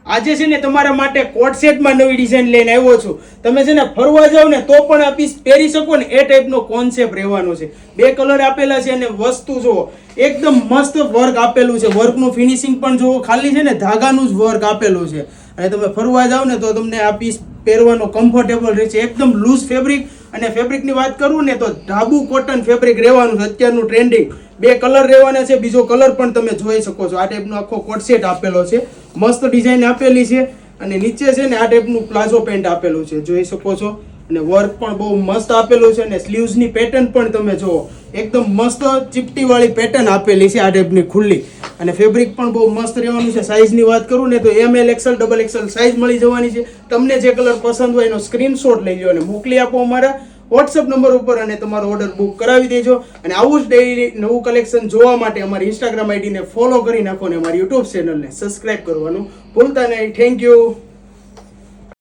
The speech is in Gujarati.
આજે છે ને તમારા માટે કોટ સેટમાં નવી ડિઝાઇન લઈને આવ્યો છું. તમે છે ને ફરવા જાવ ને તો પણ આ પીસ પહેરી શકો ને એ ટાઈપનો કોન્સેપ્ટ રહેવાનો છે. 2 કલર આપેલા છે અને વસ્તુ જુઓ એકદમ મસ્ત વર્ક આપેલું છે. વર્કનું ફિનિશિંગ પણ જુઓ, ખાલી છે ને ધાગાનું જ વર્ક આપેલું છે. અને તમે ફરવા જાવ ને તો તમને આ પીસ પહેરવાનો કમ્ફર્ટેબલ રહે છે. એકદમ લૂઝ ફેબ્રિક, અને ફેબ્રિકની વાત કરું ને તો ધાબુ કોટન ફેબ્રિક રહેવાનું છે. અત્યારનું ટ્રેન્ડિંગ 2 કલર રહેવાના છે. બીજો કલર પણ તમે જોઈ શકો છો. આ ટાઈપનો આખો કોટ સેટ આપેલો છે. મસ્ત ડિઝાઇન આપેલી છે અને નીચે છે ને આ ટાઈપનું પ્લાઝો પેન્ટ આપેલું છે, જોઈ શકો છો. અને વર્ક પણ બહુ મસ્ત આપેલું છે અને સ્લીવ્સની પેટર્ન પણ તમે જુઓ એકદમ મસ્ત ચીપટી વાળી પેટર્ન આપેલી છે આ ટાઈપની ખુલ્લી. અને ફેબ્રિક પણ બહુ મસ્ત રહેવાનું છે. સાઇઝની વાત કરું ને તો ML XL XXL સાઇઝ મળી જવાની છે. તમને જે કલર પસંદ હોય એનો સ્ક્રીનશોટ લઈ લો અને મોકલી આપો અમારા વોટ્સઅપ નંબર ઉપર અને તમારો ઓર્ડર બુક કરાવી દેજો. અને આવું જ ડેઈલી નવું કલેક્શન જોવા માટે અમારી ઇન્સ્ટાગ્રામ આઈડીને ફોલો કરી નાખો અને અમારી યુટ્યુબ ચેનલને સબસ્ક્રાઇબ કરવાનું ભૂલતા નહીં. Thank you.